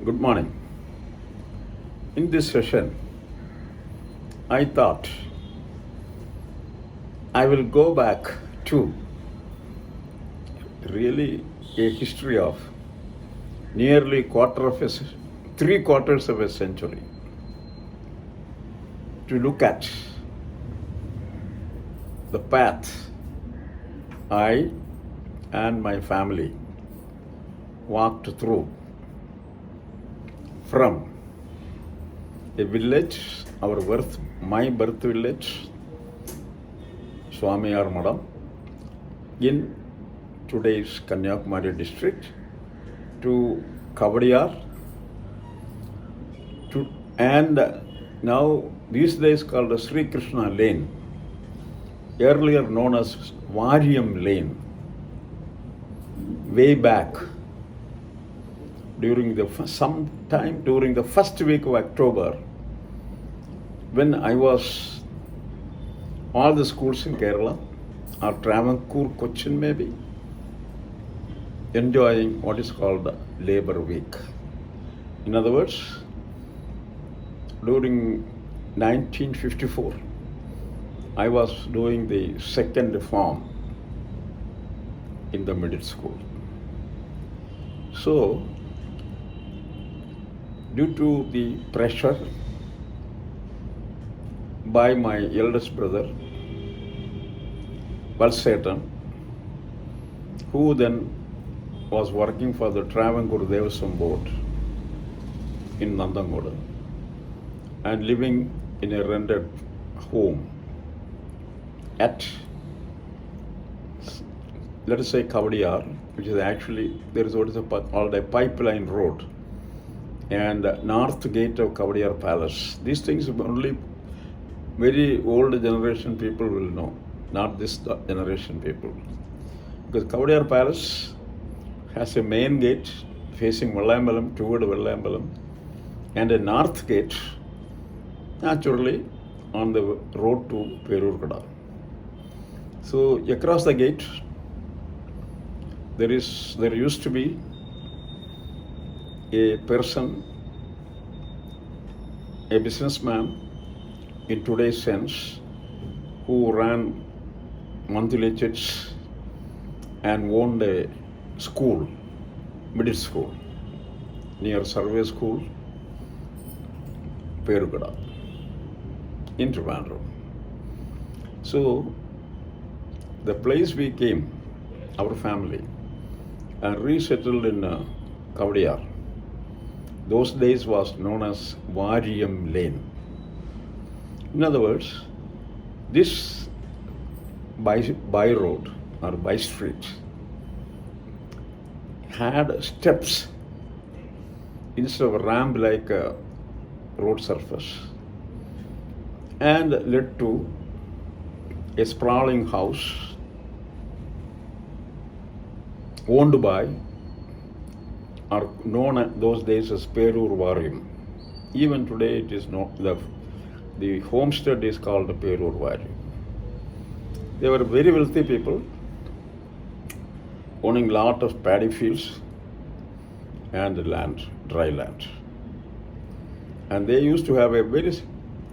Good morning. In this session, I thought I will go back to really a history of nearly three quarters of a century to look at the path I and my family walked through from a village, my birth village, Swami Armadam, in today's Kanyakumari district, to Kowdiar, and now these days called Sri Krishna Lane, earlier known as Variam Lane, way back sometime during the first week of October, when I was all the schools in Kerala, or Travancore, Cochin maybe, enjoying what is called Labor Week. In other words, during 1954, I was doing the second form in the middle school. So, due to the pressure by my eldest brother, Valsetan, who then was working for the Travancore Devasam Board in Nandangoda and living in a rented home at, let us say, Kowdiar, which is actually, there is what is called a pipeline road, and north gate of Kowdiar Palace. These things only very old generation people will know, not this generation people. Because Kowdiar Palace has a main gate facing Vallambalam, toward Vallambalam, and a north gate, naturally, on the road to Perurkada. So across the gate, there used to be a person, a businessman in today's sense, who ran monthly checks and owned a school, middle school, near Survey School, Perugada, in Trivandrum. So the place we came, our family, and resettled in Kowdiar, those days was known as Variam Lane. In other words, this by road or by street had steps instead of a ramp like a road surface, and led to a sprawling house owned by, or known at those days as Perur Variam. Even today it is not, the homestead is called Perur Variam. They were very wealthy people, owning lot of paddy fields and land, dry land. And they used to have a very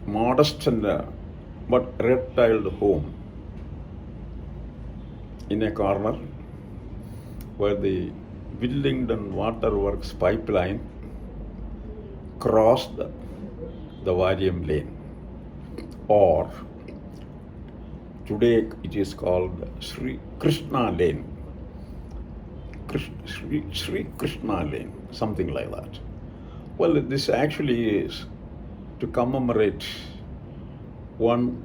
modest and but red-tiled home in a corner where the Willingdon Waterworks pipeline crossed the Variam Lane, or today it is called Sri Krishna Lane. Sri Krishna Lane, something like that. Well, this actually is to commemorate one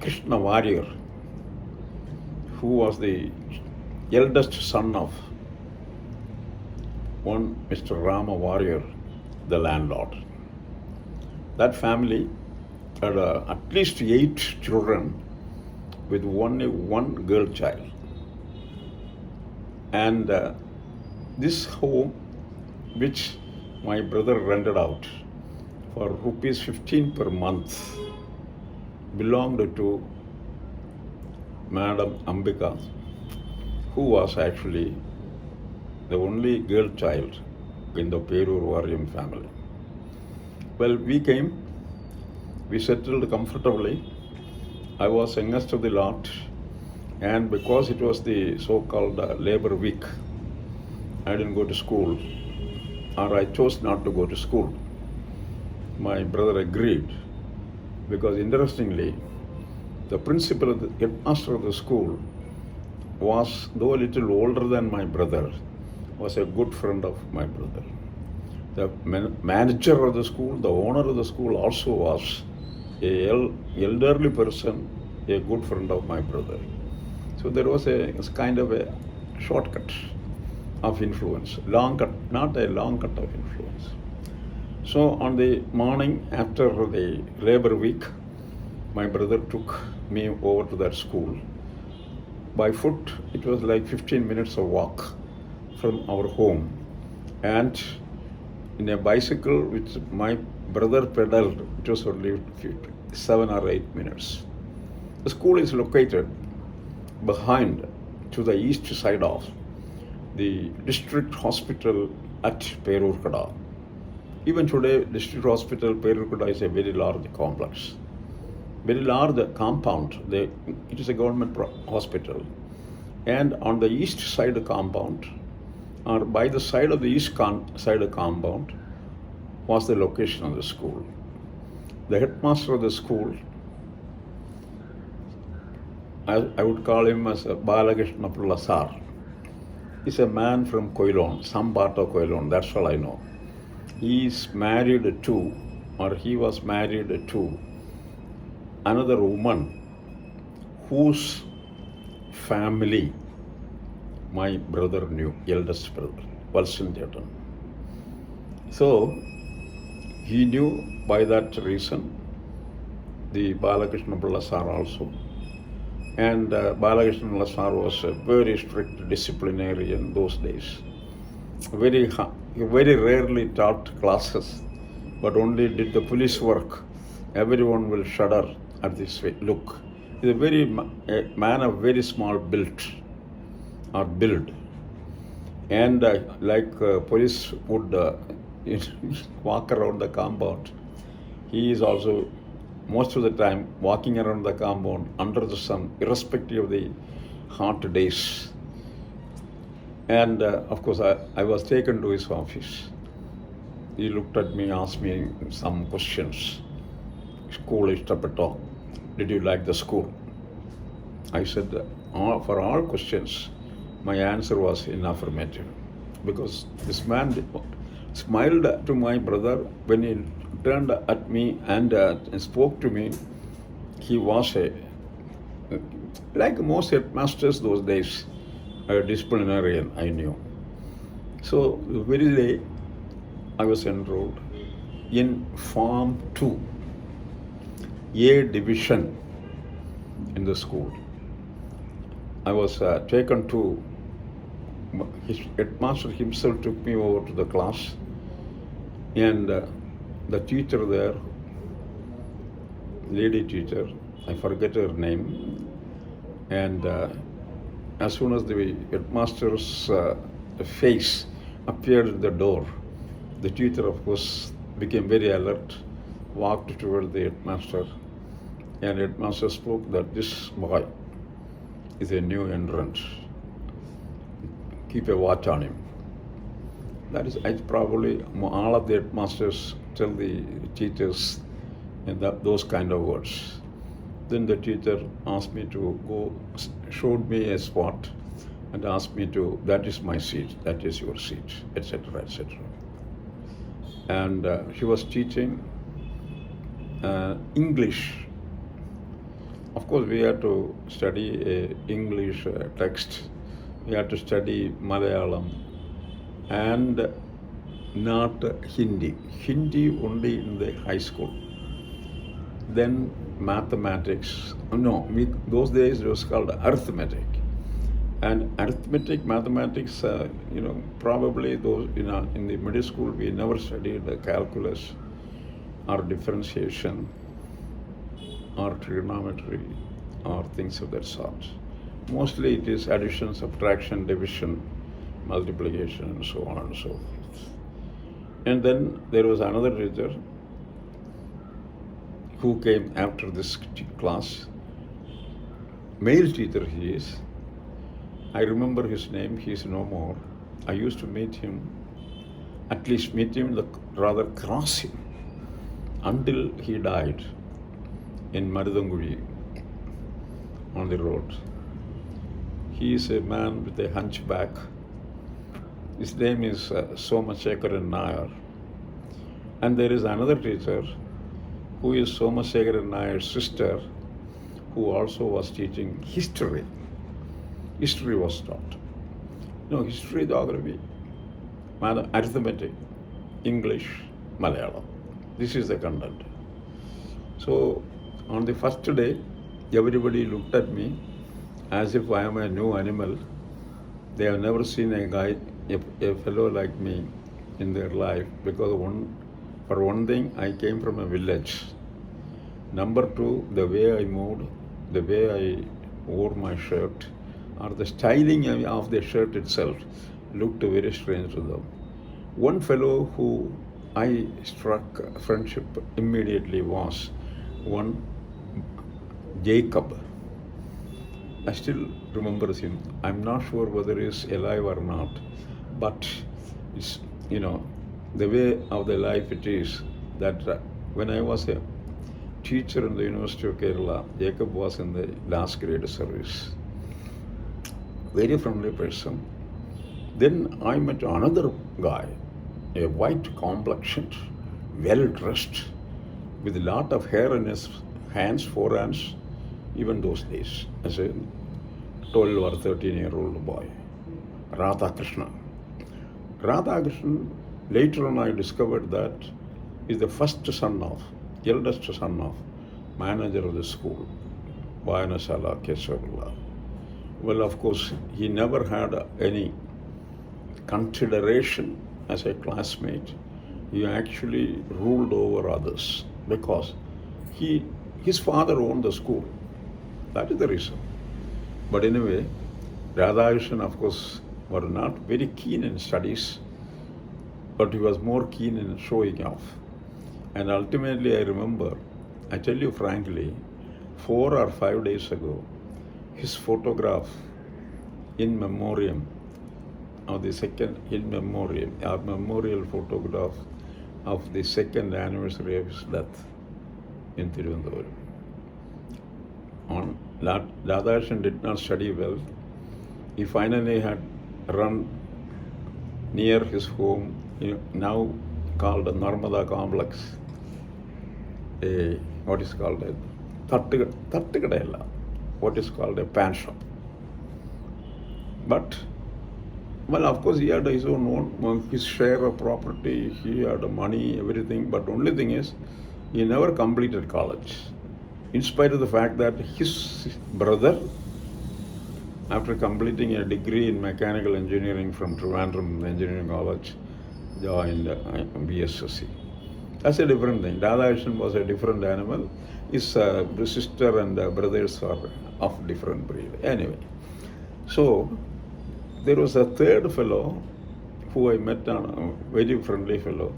Krishna warrior who was the eldest son of one Mr. Rama warrior, the landlord. That family had at least 8 children with only one girl child. And this home, which my brother rented out for rupees 15 per month, belonged to Madam Ambika, who was actually the only girl child in the Perur Varium family. Well, we settled comfortably. I was youngest of the lot, and because it was the so-called labor week, I didn't go to school, or I chose not to go to school. My brother agreed, because interestingly, the principal of the headmaster of the school was, though a little older than my brother, was a good friend of my brother. The manager of the school, the owner of the school also was an elderly person, a good friend of my brother. So there was a kind of a shortcut of influence, long cut, not a long cut of influence. So on the morning after the labor week, my brother took me over to that school. By foot, it was like 15 minutes of walk from our home. And in a bicycle which my brother pedaled, it was only 7 or 8 minutes. The school is located behind, to the east side of the district hospital at Perurkada. Even today, district hospital Perurkada is a very large complex, very large compound. It is a government hospital. And on the east side of compound, or by the side of the east side of compound, was the location of the school. The headmaster of the school, I would call him as Balakrishna Pulla Sar. He's a man from Koilon, some part of Koilon, that's all I know. He was married to another woman whose family my brother knew, eldest brother, Valsanjatan. So he knew by that reason the Balakrishna Pulla Sar also. And Balakrishna Pulla Sar was a very strict disciplinarian those days. Very rarely taught classes, but only did the police work. Everyone will shudder at this way. Look, he's a man of very small build. And police would walk around the compound, he is also most of the time walking around the compound under the sun, irrespective of the hot days. And of course, I was taken to his office. He looked at me, asked me some questions. School ishtapato. Did you like the school? I said, for all questions, my answer was in affirmative. Because this man smiled to my brother when he turned at me and spoke to me. He was like most headmasters those days, a disciplinarian, I knew. So the very day I was enrolled in Form 2, A division in the school. I was taken to, his headmaster himself took me over to the class, and the teacher there, lady teacher, I forget her name, and as soon as the headmaster's face appeared at the door, the teacher, of course, became very alert, walked toward the headmaster, and headmaster spoke that this boy is a new entrant. Keep a watch on him. That is, probably all of the headmasters tell the teachers in those kind of words. Then the teacher asked me to go, showed me a spot, and asked me to, that is my seat, that is your seat, etc., etc. And she was teaching English. Of course, we had to study English text. We had to study Malayalam and not Hindi. Hindi only in the high school. Then mathematics. No, those days it was called arithmetic. And arithmetic, mathematics, probably those in the middle school we never studied calculus or differentiation or trigonometry or things of that sort. Mostly it is addition, subtraction, division, multiplication, and so on and so forth. And then there was another teacher who came after this class. Male teacher he is. I remember his name, he is no more. I used to meet him, at least meet him, rather cross him, until he died in Marudanguri on the road. He is a man with a hunchback. His name is Somasekaran Nair. And there is another teacher who is Somasekaran Nair's sister, who also was teaching history. History was taught. History, geography, arithmetic, English, Malayalam. This is the content. So on the first day, everybody looked at me as if I am a new animal. They have never seen a guy, a fellow like me in their life, because for one thing, I came from a village. Number two, the way I moved, the way I wore my shirt, or the styling of the shirt itself looked very strange to them. One fellow who I struck friendship immediately was one Jacob. I still remember him. I'm not sure whether he's alive or not, but it's, the way of the life it is that when I was a teacher in the University of Kerala, Jacob was in the last grade service. Very friendly person. Then I met another guy, a white complexioned, well dressed, with a lot of hair in his hands, forehands, even those days, as a 12 or 13-year-old boy, Radhakrishna. Radhakrishna, later on I discovered that is the eldest son of manager of the school, Vayanasala Kesavalla. Well, of course, he never had any consideration as a classmate. He actually ruled over others because his father owned the school. That is the reason. But anyway, Radhakrishnan, of course, were not very keen in studies, but he was more keen in showing off. And ultimately, I remember, I tell you frankly, 4 or 5 days ago, his photograph in memoriam of the memorial photograph of the second anniversary of his death in Trivandrum. Radhakrishnan did not study well. He finally had run near his home, now called the Narmada complex, what is called a what is called a pan shop. But, well, of course, he had his his share of property, he had money, everything, but only thing is, he never completed college. In spite of the fact that his brother, after completing a degree in mechanical engineering from Trivandrum Engineering College, joined BSSC. That's a different thing. Radhakrishnan was a different animal. His sister and brothers are of different breed. Anyway, so there was a third fellow who I met, a very friendly fellow,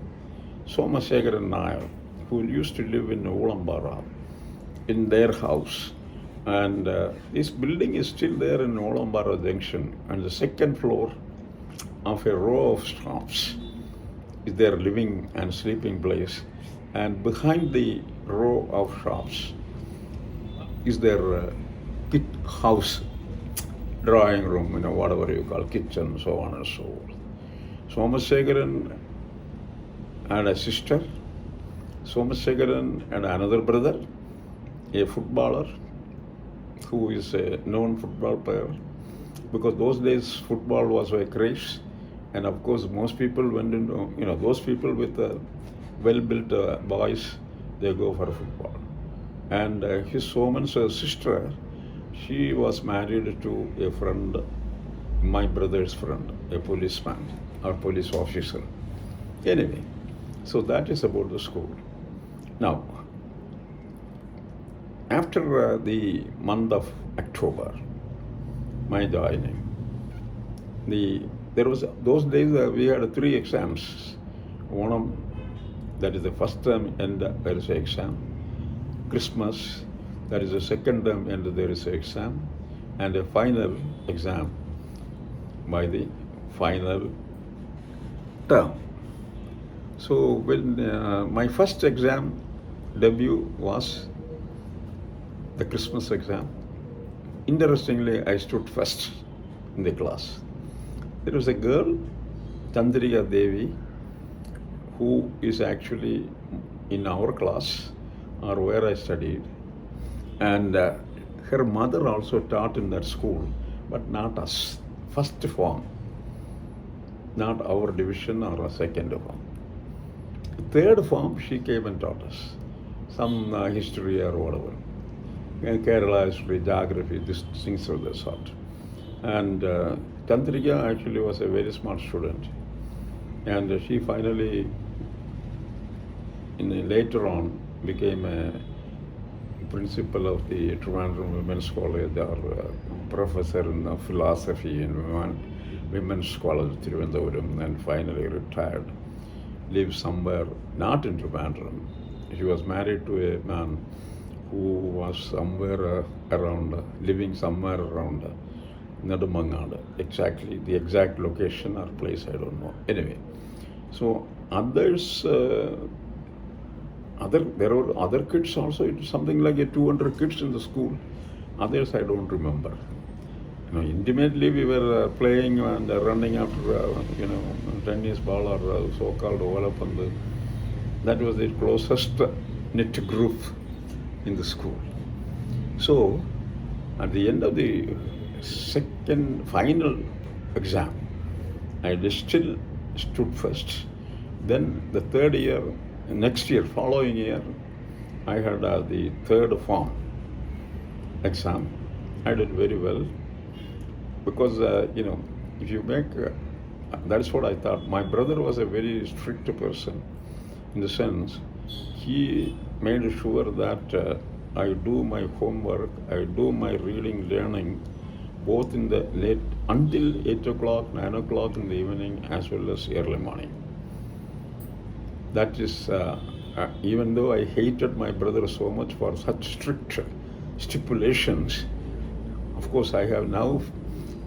Somasekaran Nair, who used to live in Ulaambara, in their house. And this building is still there in Ulaambara Junction, and the second floor of a row of shops is their living and sleeping place. And behind the row of shops is their house, drawing room, whatever you call, kitchen, so on and so forth. Somasekaran had a sister. Somasekaran had another brother, a footballer, who is a known football player, because those days football was a craze, and of course most people went into, those people with well-built boys, they go for football. And his Soman's sister, she was married to a friend, my brother's friend, a policeman or police officer. Anyway, so that is about the school. Now, after the month of October, my joining, those days we had 3 exams. Onam, that is the first term, and there is an exam. Christmas, that is the second term, and there is an exam. And a final exam by the final term. So when my first exam debut was the Christmas exam, interestingly, I stood first in the class. There was a girl, Chandrika Devi, who is actually in our class or where I studied, and her mother also taught in that school, but not us, first form, not our division or a second form. Third form, she came and taught us some history or whatever, Kerala history, geography, these things of the sort. And Chandrika actually was a very smart student, and she finally, later on, became a principal of the Trivandrum Women's College, or professor in philosophy in Women's College, Trivandrum, and finally retired. Lives somewhere not in Trivandrum. She was married to a man who was somewhere living somewhere around Nedumangad. Exactly, the exact location or place I don't know. Anyway, so others, there were other kids also. Something like 200 kids in the school. Others I don't remember. Intimately we were playing and running after tennis ball or so-called Ovalappandu. That was the closest knit group in the school. So at the end of the second final exam, I still stood first. Then the third year, next year, following year, I had the third form exam. I did very well. Because, if you make, that's what I thought. My brother was a very strict person, in the sense, he made sure that I do my homework, I do my reading, learning, both in the late, until 8 o'clock, 9 o'clock in the evening, as well as early morning. That is, even though I hated my brother so much for such strict stipulations, of course, I have now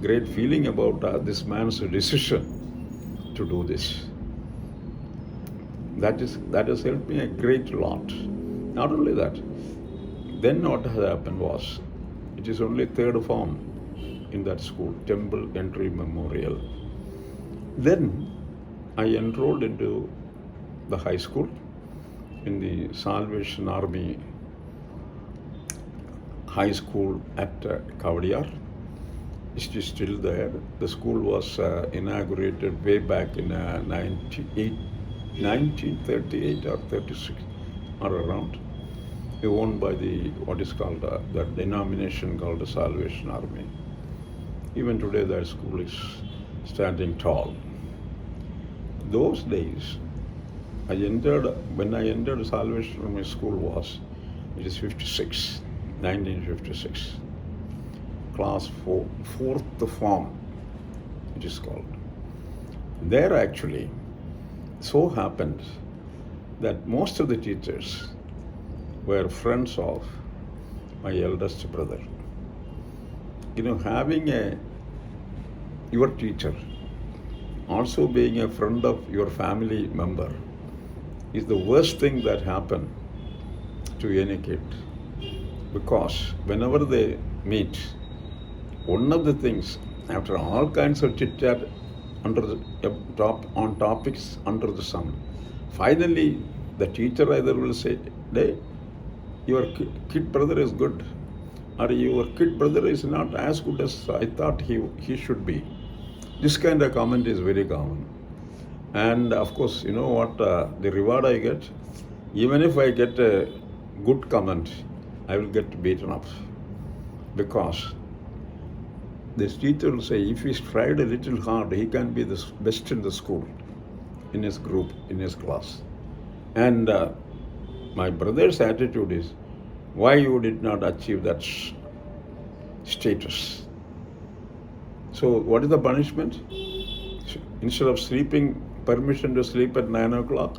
great feeling about this man's decision to do this. That has helped me a great lot. Not only that, then what has happened was, it is only third form in that school, Temple Entry Memorial. Then I enrolled into the high school in the Salvation Army High School at Kowdiar. It is still there. The school was inaugurated way back in 1938 or 36 or around. Owned by what is called the denomination called the Salvation Army. Even today that school is standing tall. Those days, when I entered Salvation Army school it is 1956. Class 4, fourth form, it is called. There actually, so happened that most of the teachers were friends of my eldest brother. Having your teacher also being a friend of your family member is the worst thing that happened to any kid. Because whenever they meet, one of the things, after all kinds of chit-chat on topics under the sun, finally the teacher either will say, "Hey, your kid brother is good," or "Your kid brother is not as good as I thought he should be." This kind of comment is very common. And of course, you know what the reward I get? Even if I get a good comment, I will get beaten up. Because this teacher will say, if he's tried a little hard, he can be the best in the school, in his group, in his class. And my brother's attitude is, why you did not achieve that status? So what is the punishment? Instead of sleeping permission to sleep at 9 o'clock,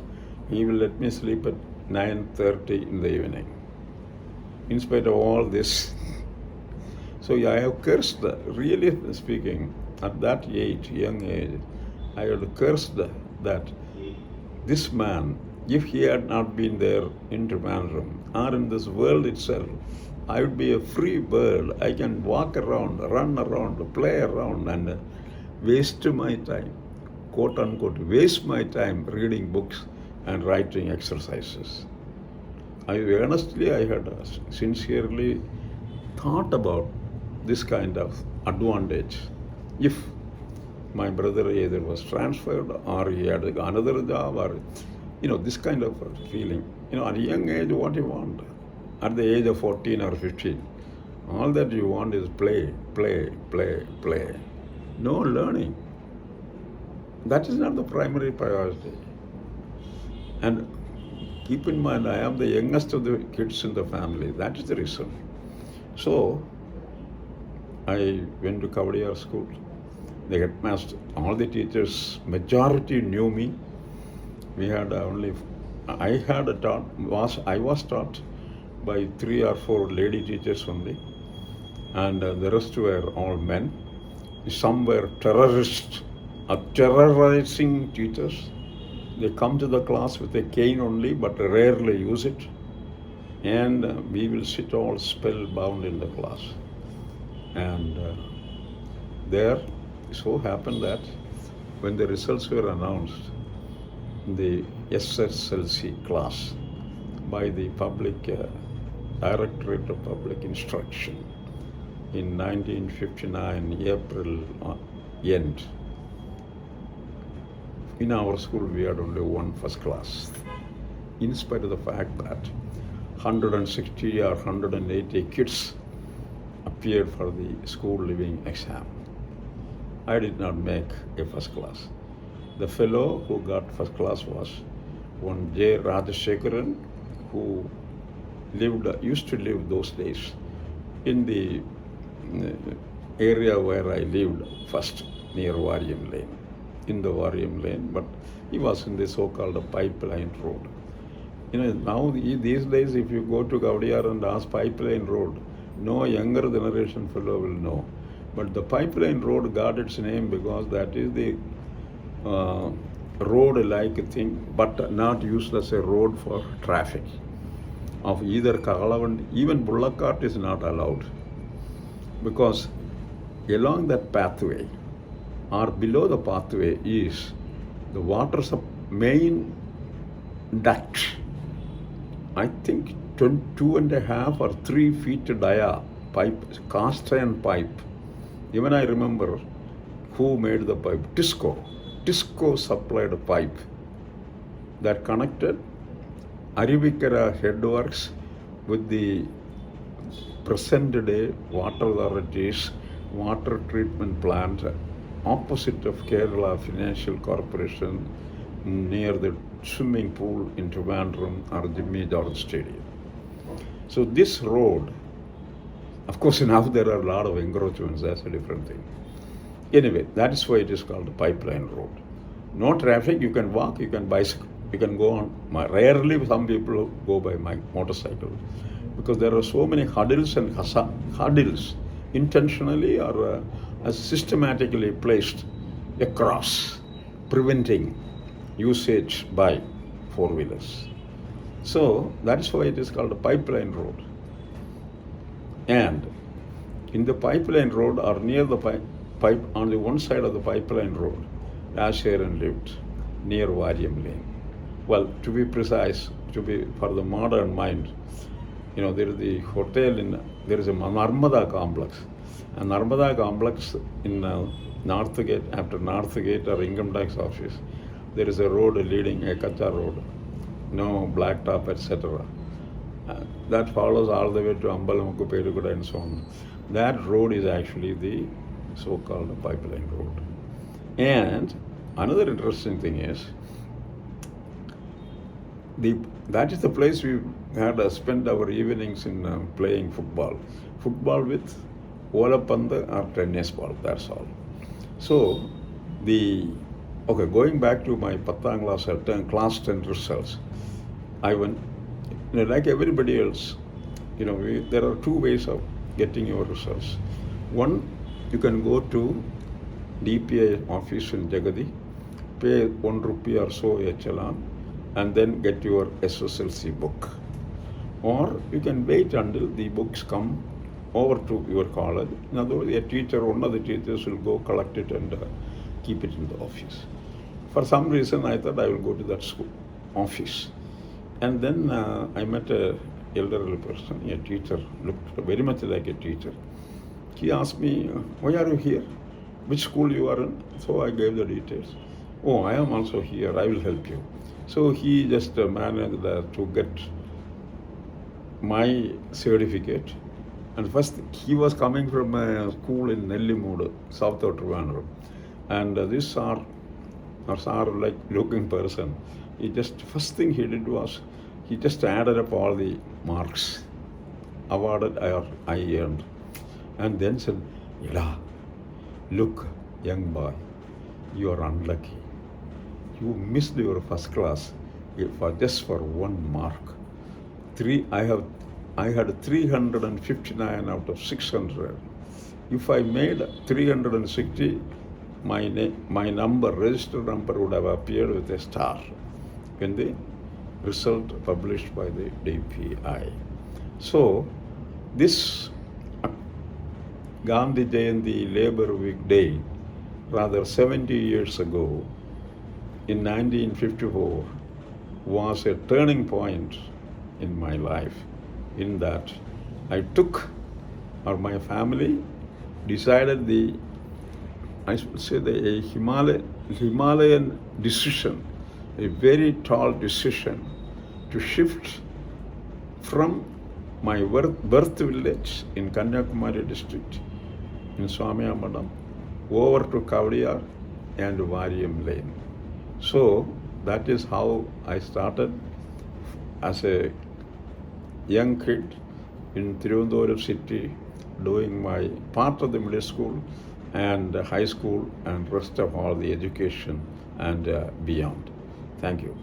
he will let me sleep at 9:30 in the evening. In spite of all this, so I have cursed, really speaking, at that young age, I had cursed that this man, if he had not been there in Trivandrum or in this world itself, I would be a free bird. I can walk around, run around, play around, and waste my time, quote unquote, waste my time reading books and writing exercises. I had sincerely thought about this kind of advantage. If my brother either was transferred or he had another job, or this kind of feeling. At a young age, what you want? At the age of 14 or 15, all that you want is play, play, play, play. No learning. That is not the primary priority. And keep in mind, I am the youngest of the kids in the family. That is the reason. So I went to kowdiar school. The headmaster, all the teachers, majority knew me. We had I was taught by 3 or 4 lady teachers only, and the rest were all men. Some were terrorists, terrorizing teachers. They come to the class with a cane only, but rarely use it, and we will sit all spellbound in the class. And there so happened that when the results were announced, the SSLC class by the public Directorate of Public Instruction in 1959 April end. In our school we had only one first class, in spite of the fact that 160 or 180 kids appeared for the school living exam. I did not make a first class. The fellow who got first class was one J. Rajashekaran, who used to live those days in the area where I lived first, near Varium Lane, in the Varium Lane, but he was in the so-called pipeline road. Now these days, if you go to Kowdiar and ask pipeline road, no younger generation fellow will know. But the pipeline road got its name because that is the road-like thing, but not used as a road for traffic of either Kalavan. Even bullock cart is not allowed, because along that pathway or below the pathway is the water's main duct. I think 2.5 or 3 feet dia pipe, cast iron pipe. Even I remember who made the pipe. Tisco supplied a pipe that connected Thrivikramji headworks with the present day water authorities water treatment plant opposite of Kerala Financial Corporation near the swimming pool in Trivandrum or Jimmy George Stadium. So this road, of course now there are a lot of encroachments, that's a different thing. Anyway, that is why it is called the pipeline road. No traffic, you can walk, you can bicycle, you can go on. Rarely some people go by my motorcycle, because there are so many hurdles and hurdles intentionally or systematically placed across, preventing usage by four-wheelers. So that is why it is called a pipeline road. And in the pipeline road or near the pipe on the one side of the pipeline road, Rajashekaran lived near Varium Lane. Well, to be precise, for the modern mind, there is the hotel there is a Narmada complex. A Narmada complex in North Gate, after North Gate or Income Tax Office, there is a road leading, a Kacha road, no blacktop, etc. That follows all the way to Ambalamukku, Perukuda and so on. That road is actually the so-called pipeline road. And another interesting thing is, that is the place we had spent our evenings in playing football. Football with Olapanda or tennis ball, that's all. So, Okay, going back to my 10th class, class 10 results, I went, like everybody else, there are two ways of getting your results. One, you can go to DPI office in Jagadi, pay 1 rupee or so a challan, and then get your SSLC book. Or you can wait until the books come over to your college. In other words, a teacher, one of the teachers will go collect it and keep it in the office. For some reason, I thought I will go to that school office. And then I met a elderly person, a teacher, looked very much like a teacher. He asked me, why are you here? Which school you are in? So I gave the details. Oh, I am also here, I will help you. So he just managed to get my certificate. And first, he was coming from a school in Nellimudu, south of Trivandrum. And this sir like looking person, first thing he did was, he just added up all the marks awarded I earned. And then said, Ila, look, young boy, you are unlucky. You missed your first class just for 1 mark. I had 359 out of 600. If I made 360, my number, registered number, would have appeared with a star in the result published by the DPI. So this Gandhi Jayanti Labor Week Day, rather 70 years ago, in 1954, was a turning point in my life, in that my family decided a Himalayan decision, a very tall decision, to shift from my birth village in Kanyakumari district, in Swamiyamadam, over to Kowdiar and Variam Lane. So that is how I started as a young kid in Trivandrum city, doing my part of the middle school and high school and rest of all the education and beyond. Thank you.